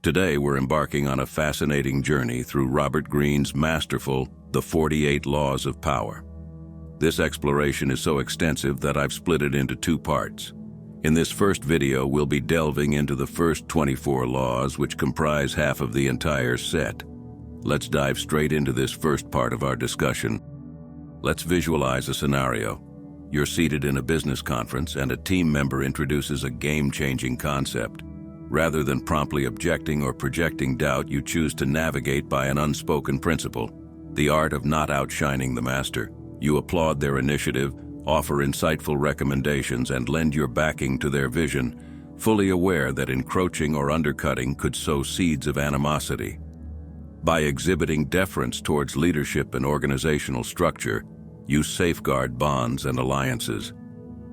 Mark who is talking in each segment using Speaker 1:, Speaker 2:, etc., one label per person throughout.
Speaker 1: Today, we're embarking on a fascinating journey through Robert Greene's masterful The 48 Laws of Power. This exploration is so extensive that I've split it into two parts. In this first video, we'll be delving into the first 24 laws, which comprise half of the entire set. Let's dive straight into this first part of our discussion. Let's visualize a scenario. You're seated in a business conference and a team member introduces a game-changing concept. Rather than promptly objecting or projecting doubt, you choose to navigate by an unspoken principle, the art of not outshining the master. You applaud their initiative, offer insightful recommendations, and lend your backing to their vision, fully aware that encroaching or undercutting could sow seeds of animosity. By exhibiting deference towards leadership and organizational structure, you safeguard bonds and alliances.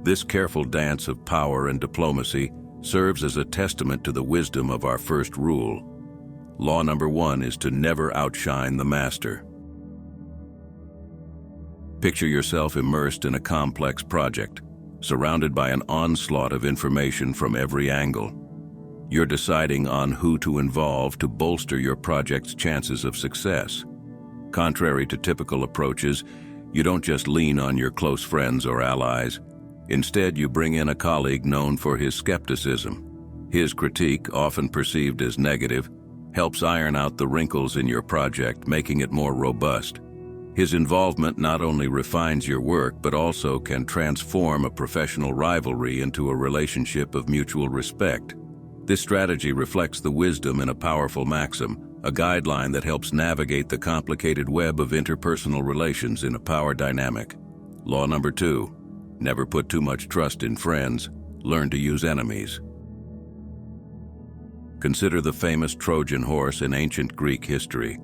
Speaker 1: This careful dance of power and diplomacy serves as a testament to the wisdom of our first rule. Law number 1 is to never outshine the master. Picture yourself immersed in a complex project, surrounded by an onslaught of information from every angle. You're deciding on who to involve to bolster your project's chances of success. Contrary to typical approaches, you don't just lean on your close friends or allies. Instead, you bring in a colleague known for his skepticism. His critique, often perceived as negative, helps iron out the wrinkles in your project, making it more robust. His involvement not only refines your work, but also can transform a professional rivalry into a relationship of mutual respect. This strategy reflects the wisdom in a powerful maxim, a guideline that helps navigate the complicated web of interpersonal relations in a power dynamic. Law number 2. Never put too much trust in friends. Learn to use enemies. Consider the famous Trojan horse in ancient Greek history.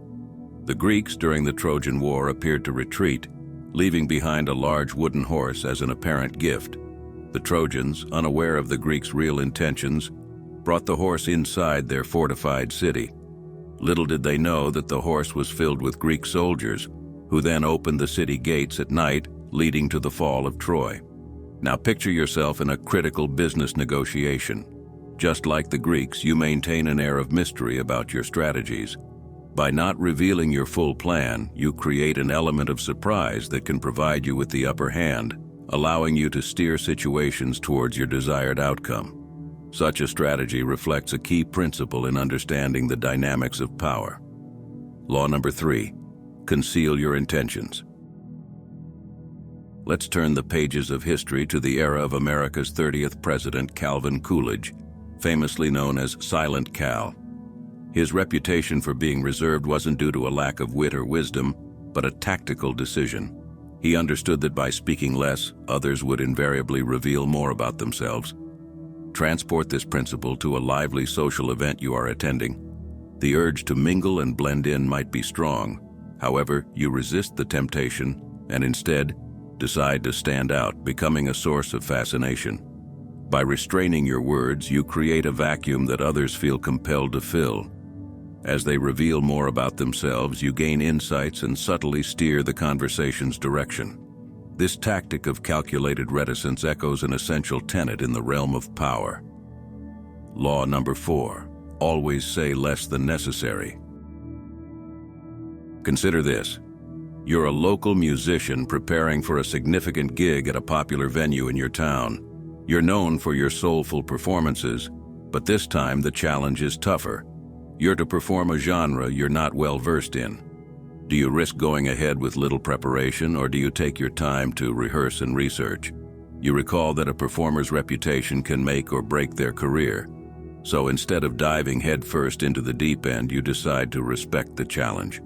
Speaker 1: The Greeks during the Trojan War appeared to retreat, leaving behind a large wooden horse as an apparent gift. The Trojans, unaware of the Greeks' real intentions, brought the horse inside their fortified city. Little did they know that the horse was filled with Greek soldiers, who then opened the city gates at night, leading to the fall of Troy. Now picture yourself in a critical business negotiation. Just like the Greeks, you maintain an air of mystery about your strategies. By not revealing your full plan, you create an element of surprise that can provide you with the upper hand, allowing you to steer situations towards your desired outcome. Such a strategy reflects a key principle in understanding the dynamics of power. Law number 3. Conceal your intentions. Let's turn the pages of history to the era of America's 30th President Calvin Coolidge, famously known as Silent Cal. His reputation for being reserved wasn't due to a lack of wit or wisdom, but a tactical decision. He understood that by speaking less, others would invariably reveal more about themselves. Transport this principle to a lively social event you are attending. The urge to mingle and blend in might be strong. However, you resist the temptation and instead decide to stand out, becoming a source of fascination. By restraining your words, you create a vacuum that others feel compelled to fill. As they reveal more about themselves, you gain insights and subtly steer the conversation's direction. This tactic of calculated reticence echoes an essential tenet in the realm of power. Law number 4. Always say less than necessary. Consider this. You're a local musician preparing for a significant gig at a popular venue in your town. You're known for your soulful performances, but this time the challenge is tougher. You're to perform a genre you're not well versed in. Do you risk going ahead with little preparation, or do you take your time to rehearse and research? You recall that a performer's reputation can make or break their career. So instead of diving headfirst into the deep end, you decide to respect the challenge.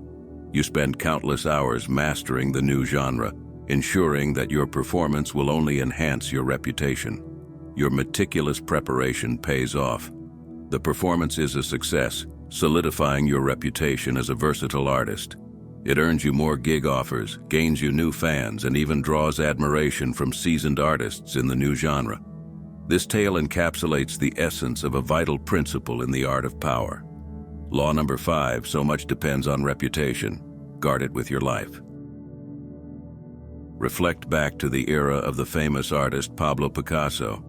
Speaker 1: You spend countless hours mastering the new genre, ensuring that your performance will only enhance your reputation. Your meticulous preparation pays off. The performance is a success, solidifying your reputation as a versatile artist. It earns you more gig offers, gains you new fans, and even draws admiration from seasoned artists in the new genre. This tale encapsulates the essence of a vital principle in the art of power. Law number 5. So much depends on reputation. Guard it with your life. Reflect back to the era of the famous artist Pablo Picasso.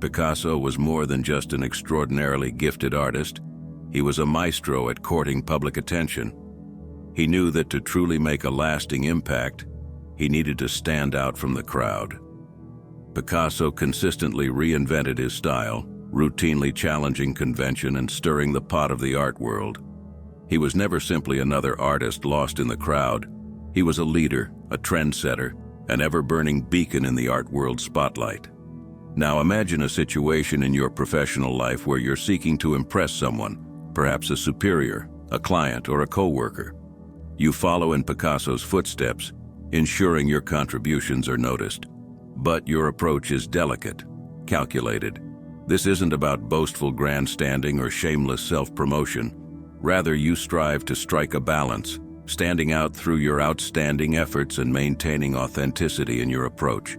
Speaker 1: Picasso was more than just an extraordinarily gifted artist. He was a maestro at courting public attention. He knew that to truly make a lasting impact, he needed to stand out from the crowd. Picasso consistently reinvented his style, routinely challenging convention and stirring the pot of the art world. He was never simply another artist lost in the crowd. He was a leader, a trendsetter, an ever-burning beacon in the art world's spotlight. Now imagine a situation in your professional life where you're seeking to impress someone, perhaps a superior, a client, or a coworker. You follow in Picasso's footsteps, ensuring your contributions are noticed. But your approach is delicate, calculated. This isn't about boastful grandstanding or shameless self-promotion. Rather, you strive to strike a balance, standing out through your outstanding efforts and maintaining authenticity in your approach.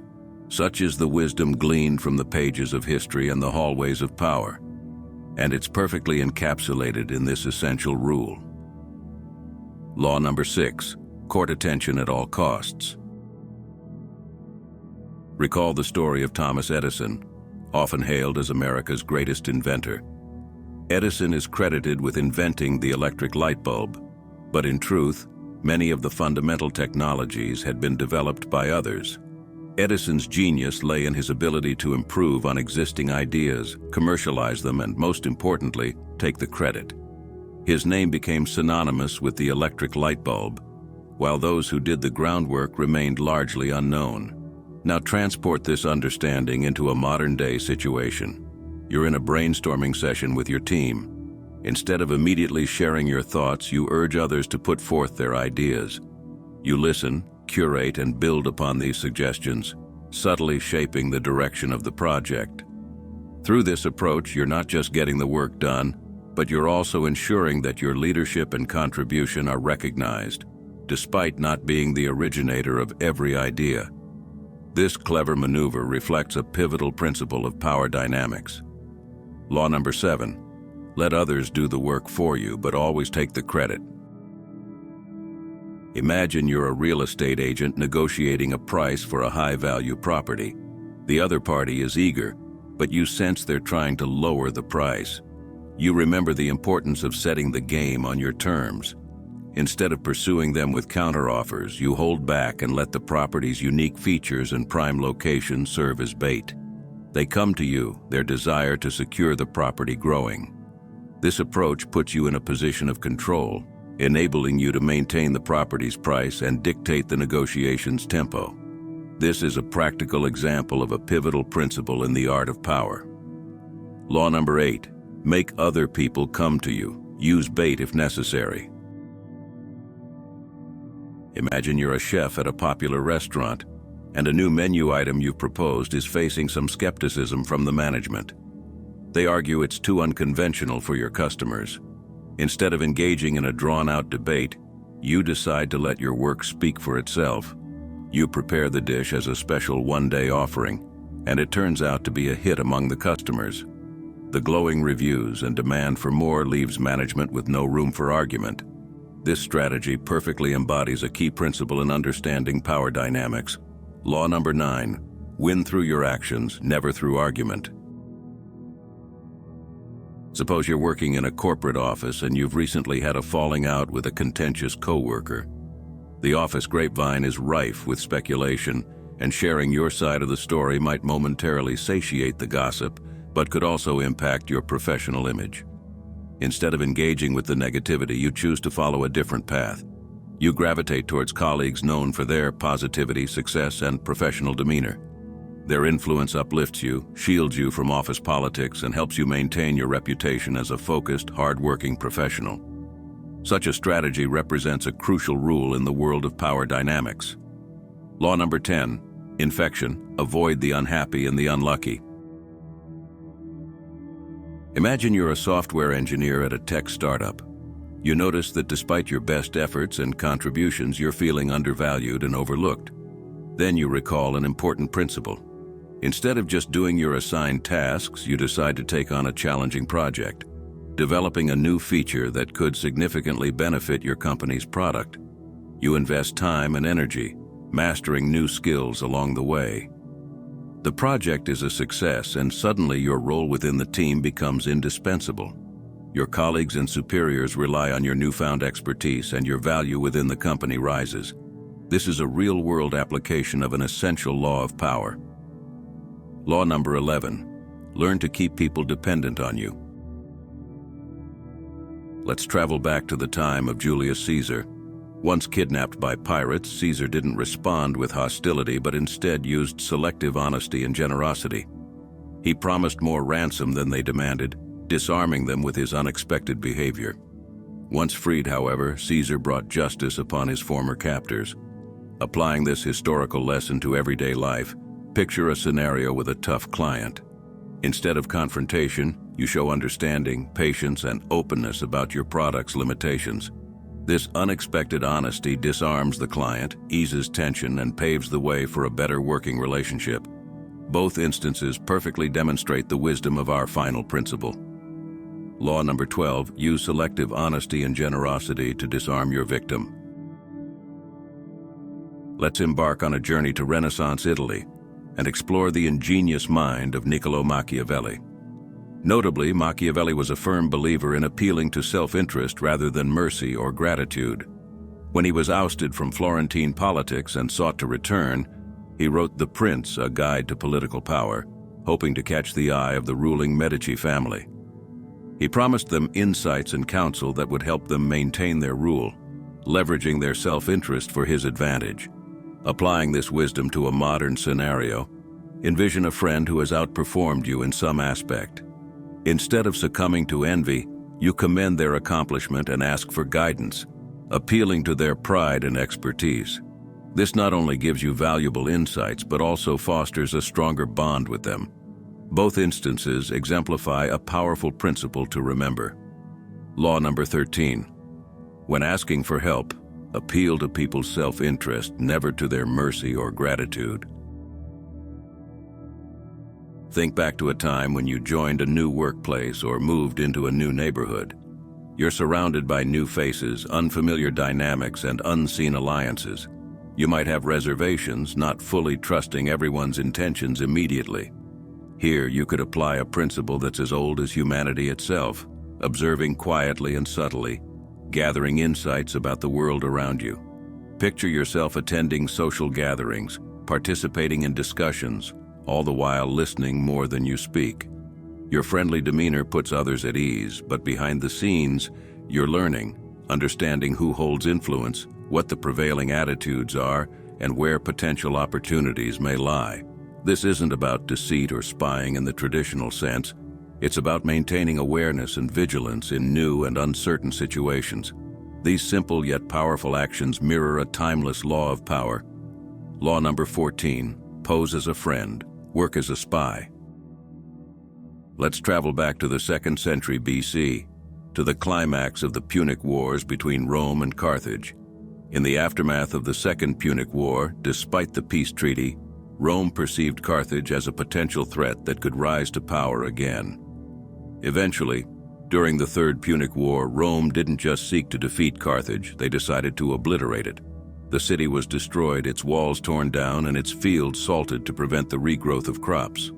Speaker 1: Such is the wisdom gleaned from the pages of history and the hallways of power. And it's perfectly encapsulated in this essential rule. Law number 6, court attention at all costs. Recall the story of Thomas Edison, often hailed as America's greatest inventor. Edison is credited with inventing the electric light bulb, but in truth, many of the fundamental technologies had been developed by others. Edison's genius lay in his ability to improve on existing ideas, commercialize them, and most importantly, take the credit. His name became synonymous with the electric light bulb, while those who did the groundwork remained largely unknown. Now transport this understanding into a modern-day situation. You're in a brainstorming session with your team. Instead of immediately sharing your thoughts, you urge others to put forth their ideas. You listen, curate, and build upon these suggestions, subtly shaping the direction of the project. Through this approach, you're not just getting the work done, but you're also ensuring that your leadership and contribution are recognized, despite not being the originator of every idea. This clever maneuver reflects a pivotal principle of power dynamics. Law number 7, let others do the work for you, but always take the credit. Imagine you're a real estate agent negotiating a price for a high-value property. The other party is eager, but you sense they're trying to lower the price. You remember the importance of setting the game on your terms. Instead of pursuing them with counteroffers, you hold back and let the property's unique features and prime location serve as bait. They come to you, their desire to secure the property growing. This approach puts you in a position of control, enabling you to maintain the property's price and dictate the negotiation's tempo. This is a practical example of a pivotal principle in the art of power. Law number 8, make other people come to you. Use bait if necessary. Imagine you're a chef at a popular restaurant, and a new menu item you've proposed is facing some skepticism from the management. They argue it's too unconventional for your customers. Instead of engaging in a drawn-out debate, you decide to let your work speak for itself. You prepare the dish as a special one-day offering, and it turns out to be a hit among the customers. The glowing reviews and demand for more leaves management with no room for argument. This strategy perfectly embodies a key principle in understanding power dynamics. Law number 9, win through your actions, never through argument. Suppose you're working in a corporate office and you've recently had a falling out with a contentious coworker. The office grapevine is rife with speculation, and sharing your side of the story might momentarily satiate the gossip, but could also impact your professional image. Instead of engaging with the negativity, you choose to follow a different path. You gravitate towards colleagues known for their positivity, success, and professional demeanor. Their influence uplifts you, shields you from office politics, and helps you maintain your reputation as a focused, hard-working professional. Such a strategy represents a crucial rule in the world of power dynamics. Law number 10, infection, avoid the unhappy and the unlucky. Imagine you're a software engineer at a tech startup. You notice that despite your best efforts and contributions, you're feeling undervalued and overlooked. Then you recall an important principle. Instead of just doing your assigned tasks, you decide to take on a challenging project, developing a new feature that could significantly benefit your company's product. You invest time and energy, mastering new skills along the way. The project is a success, and suddenly your role within the team becomes indispensable. Your colleagues and superiors rely on your newfound expertise, and your value within the company rises. This is a real-world application of an essential law of power. Law number 11. Learn to keep people dependent on you. Let's travel back to the time of Julius Caesar. Once kidnapped by pirates, Caesar didn't respond with hostility, but instead used selective honesty and generosity. He promised more ransom than they demanded, disarming them with his unexpected behavior. Once freed, however, Caesar brought justice upon his former captors. Applying this historical lesson to everyday life, picture a scenario with a tough client. Instead of confrontation, you show understanding, patience, and openness about your product's limitations. This unexpected honesty disarms the client, eases tension, and paves the way for a better working relationship. Both instances perfectly demonstrate the wisdom of our final principle. Law number 12, use selective honesty and generosity to disarm your victim. Let's embark on a journey to Renaissance Italy and explore the ingenious mind of Niccolò Machiavelli. Notably, Machiavelli was a firm believer in appealing to self-interest rather than mercy or gratitude. When he was ousted from Florentine politics and sought to return, he wrote The Prince, a guide to political power, hoping to catch the eye of the ruling Medici family. He promised them insights and counsel that would help them maintain their rule, leveraging their self-interest for his advantage. Applying this wisdom to a modern scenario, envision a friend who has outperformed you in some aspect. Instead of succumbing to envy, you commend their accomplishment and ask for guidance, appealing to their pride and expertise. This not only gives you valuable insights, but also fosters a stronger bond with them. Both instances exemplify a powerful principle to remember. Law number 13. When asking for help, appeal to people's self-interest, never to their mercy or gratitude. Think back to a time when you joined a new workplace or moved into a new neighborhood. You're surrounded by new faces, unfamiliar dynamics, and unseen alliances. You might have reservations, not fully trusting everyone's intentions immediately. Here, you could apply a principle that's as old as humanity itself, observing quietly and subtly, gathering insights about the world around you. Picture yourself attending social gatherings, participating in discussions, all the while listening more than you speak. Your friendly demeanor puts others at ease, but behind the scenes, you're learning, understanding who holds influence, what the prevailing attitudes are, and where potential opportunities may lie. This isn't about deceit or spying in the traditional sense. It's about maintaining awareness and vigilance in new and uncertain situations. These simple yet powerful actions mirror a timeless law of power. Law number 14, pose as a friend, work as a spy. Let's travel back to the 2nd century BC, to the climax of the Punic Wars between Rome and Carthage. In the aftermath of the Second Punic War, despite the peace treaty, Rome perceived Carthage as a potential threat that could rise to power again. Eventually, during the Third Punic War, Rome didn't just seek to defeat Carthage, they decided to obliterate it. The city was destroyed, its walls torn down, and its fields salted to prevent the regrowth of crops.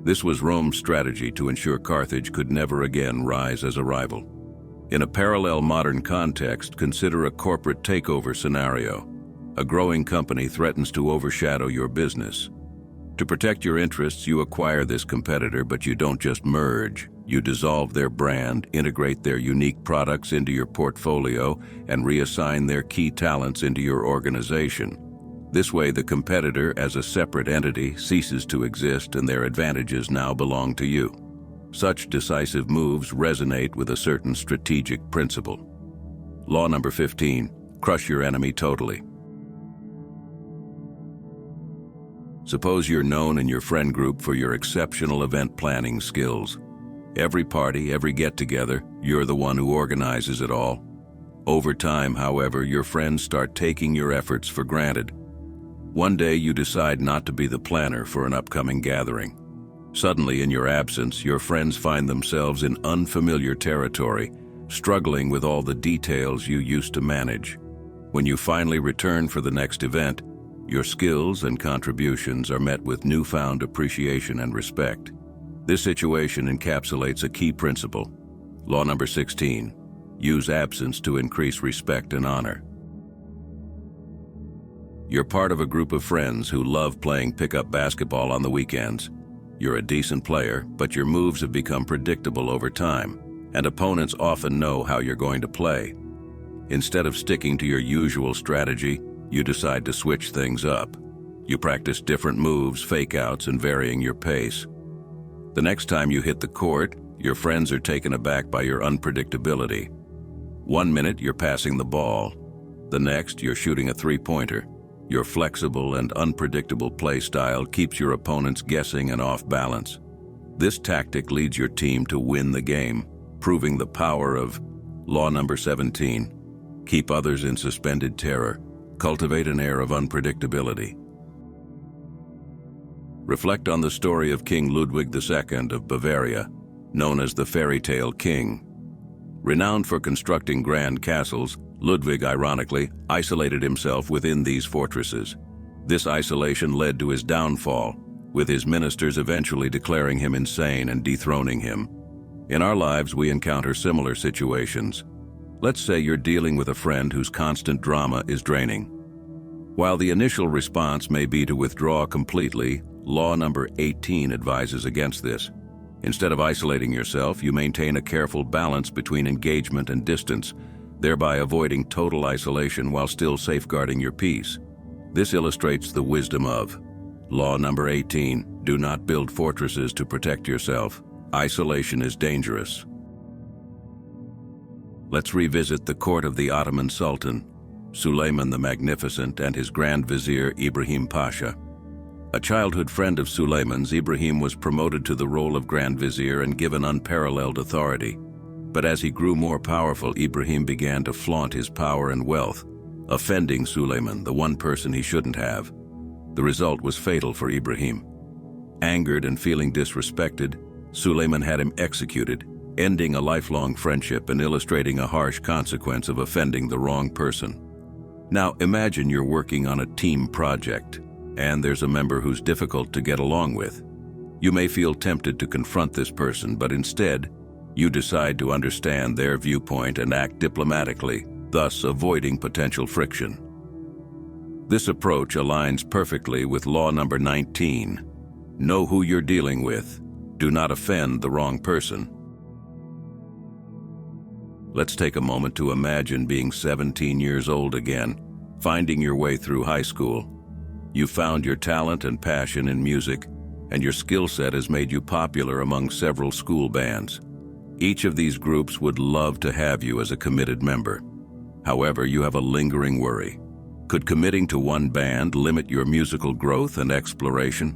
Speaker 1: This was Rome's strategy to ensure Carthage could never again rise as a rival. In a parallel modern context, consider a corporate takeover scenario. A growing company threatens to overshadow your business. To protect your interests, you acquire this competitor, but you don't just merge. You dissolve their brand, integrate their unique products into your portfolio, and reassign their key talents into your organization. This way, the competitor, as a separate entity, ceases to exist and their advantages now belong to you. Such decisive moves resonate with a certain strategic principle. Law number 15, crush your enemy totally. Suppose you're known in your friend group for your exceptional event planning skills. Every party, every get-together, you're the one who organizes it all. Over time, however, your friends start taking your efforts for granted. One day you decide not to be the planner for an upcoming gathering. Suddenly, in your absence, your friends find themselves in unfamiliar territory, struggling with all the details you used to manage. When you finally return for the next event, your skills and contributions are met with newfound appreciation and respect. This situation encapsulates a key principle. Law number 16. Use absence to increase respect and honor. You're part of a group of friends who love playing pickup basketball on the weekends. You're a decent player, but your moves have become predictable over time, and opponents often know how you're going to play. Instead of sticking to your usual strategy, you decide to switch things up. You practice different moves, fake-outs, and varying your pace. The next time you hit the court, your friends are taken aback by your unpredictability. 1 minute you're passing the ball. The next you're shooting a three-pointer. Your flexible and unpredictable play style keeps your opponents guessing and off balance. This tactic leads your team to win the game, proving the power of law number 17. Keep others in suspended terror. Cultivate an air of unpredictability. Reflect on the story of King Ludwig II of Bavaria, known as the fairy tale king. Renowned for constructing grand castles, Ludwig, ironically, isolated himself within these fortresses. This isolation led to his downfall, with his ministers eventually declaring him insane and dethroning him. In our lives, we encounter similar situations. Let's say you're dealing with a friend whose constant drama is draining. While the initial response may be to withdraw completely, law number 18 advises against this. Instead of isolating yourself, you maintain a careful balance between engagement and distance, thereby avoiding total isolation while still safeguarding your peace. This illustrates the wisdom of law number 18. Do not build fortresses to protect yourself. Isolation is dangerous. Let's revisit the court of the Ottoman Sultan, Suleiman the Magnificent, and his Grand Vizier Ibrahim Pasha. A childhood friend of Suleiman's, Ibrahim was promoted to the role of Grand Vizier and given unparalleled authority. But as he grew more powerful, Ibrahim began to flaunt his power and wealth, offending Suleiman, the one person he shouldn't have. The result was fatal for Ibrahim. Angered and feeling disrespected, Suleiman had him executed, ending a lifelong friendship and illustrating a harsh consequence of offending the wrong person. Now imagine you're working on a team project, and there's a member who's difficult to get along with. You may feel tempted to confront this person, but instead, you decide to understand their viewpoint and act diplomatically, thus avoiding potential friction. This approach aligns perfectly with law number 19. Know who you're dealing with. Do not offend the wrong person. Let's take a moment to imagine being 17 years old again, finding your way through high school. You found your talent and passion in music, and your skill set has made you popular among several school bands. Each of these groups would love to have you as a committed member. However, you have a lingering worry. Could committing to one band limit your musical growth and exploration?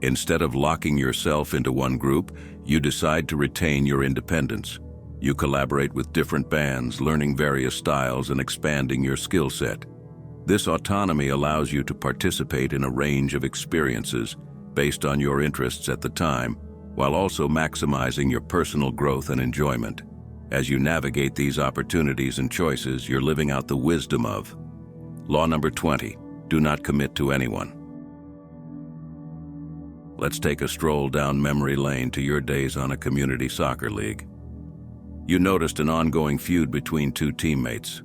Speaker 1: Instead of locking yourself into one group, you decide to retain your independence. You collaborate with different bands, learning various styles and expanding your skill set. This autonomy allows you to participate in a range of experiences based on your interests at the time, while also maximizing your personal growth and enjoyment. As you navigate these opportunities and choices, you're living out the wisdom of law number 20. Do not commit to anyone. Let's take a stroll down memory lane to your days on a community soccer league. You noticed an ongoing feud between two teammates.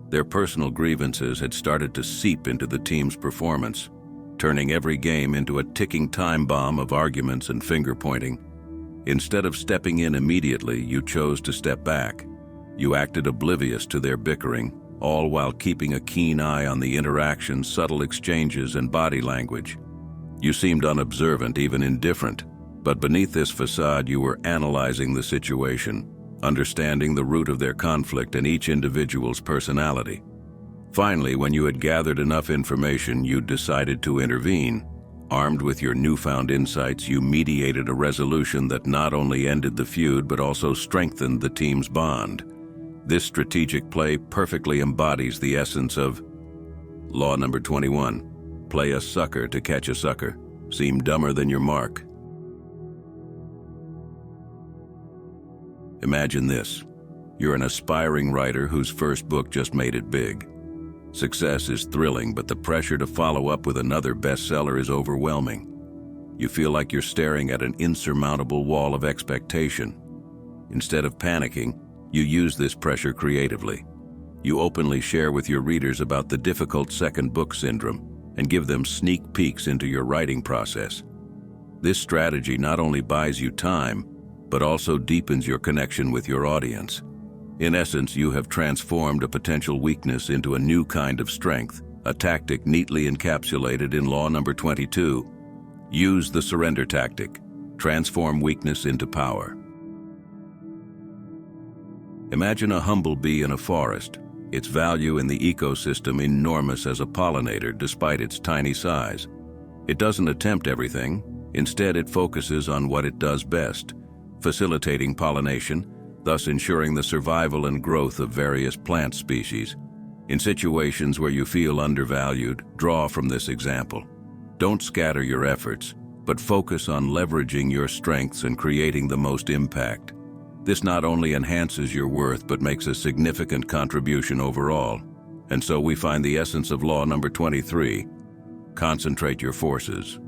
Speaker 1: Their personal grievances had started to seep into the team's performance, turning every game into a ticking time bomb of arguments and finger-pointing. Instead of stepping in immediately, you chose to step back. You acted oblivious to their bickering, all while keeping a keen eye on the interactions, subtle exchanges, and body language. You seemed unobservant, even indifferent, but beneath this facade you were analyzing the situation, understanding the root of their conflict and each individual's personality. Finally, when you had gathered enough information, you decided to intervene. Armed with your newfound insights, you mediated a resolution that not only ended the feud but also strengthened the team's bond. This strategic play perfectly embodies the essence of law number 21. Play a sucker to catch a sucker. Seem dumber than your mark. Imagine this. You're an aspiring writer whose first book just made it big. Success is thrilling, but the pressure to follow up with another bestseller is overwhelming. You feel like you're staring at an insurmountable wall of expectation. Instead of panicking, you use this pressure creatively. You openly share with your readers about the difficult second book syndrome and give them sneak peeks into your writing process. This strategy not only buys you time, but also deepens your connection with your audience. In essence, you have transformed a potential weakness into a new kind of strength, a tactic neatly encapsulated in Law number 22. Use the surrender tactic. Transform weakness into power. Imagine a humble bee in a forest, its value in the ecosystem enormous as a pollinator despite its tiny size. It doesn't attempt everything. Instead, it focuses on what it does best, facilitating pollination, thus ensuring the survival and growth of various plant species. In situations where you feel undervalued, draw from this example. Don't scatter your efforts, but focus on leveraging your strengths and creating the most impact. This not only enhances your worth, but makes a significant contribution overall. And so we find the essence of Law number 23. Concentrate your forces.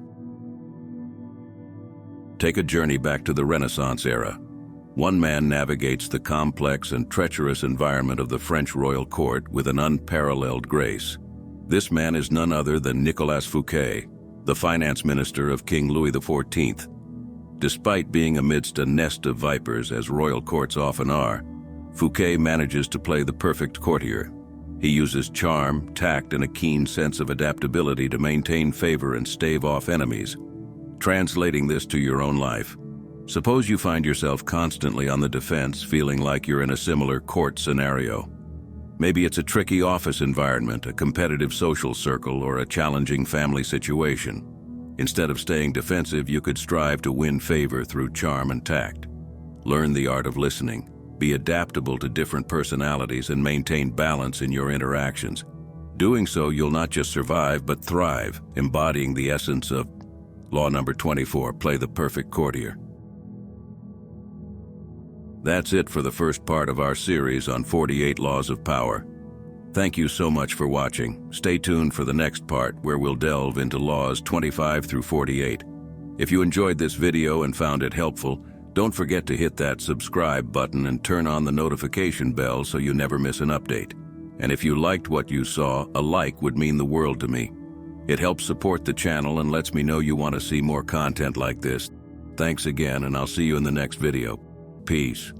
Speaker 1: Take a journey back to the Renaissance era. One man navigates the complex and treacherous environment of the French royal court with an unparalleled grace. This man is none other than Nicolas Fouquet, the finance minister of King Louis XIV. Despite being amidst a nest of vipers, as royal courts often are, Fouquet manages to play the perfect courtier. He uses charm, tact, and a keen sense of adaptability to maintain favor and stave off enemies. Translating this to your own life, suppose you find yourself constantly on the defense, feeling like you're in a similar court scenario. Maybe it's a tricky office environment, a competitive social circle, or a challenging family situation. Instead of staying defensive, you could strive to win favor through charm and tact. Learn the art of listening, be adaptable to different personalities, and maintain balance in your interactions. Doing so, you'll not just survive, but thrive, embodying the essence of Law number 24, play the perfect courtier. That's it for the first part of our series on 48 Laws of Power. Thank you so much for watching. Stay tuned for the next part, where we'll delve into Laws 25 through 48. If you enjoyed this video and found it helpful, don't forget to hit that subscribe button and turn on the notification bell so you never miss an update. And if you liked what you saw, a like would mean the world to me. It helps support the channel and lets me know you want to see more content like this. Thanks again, and I'll see you in the next video. Peace.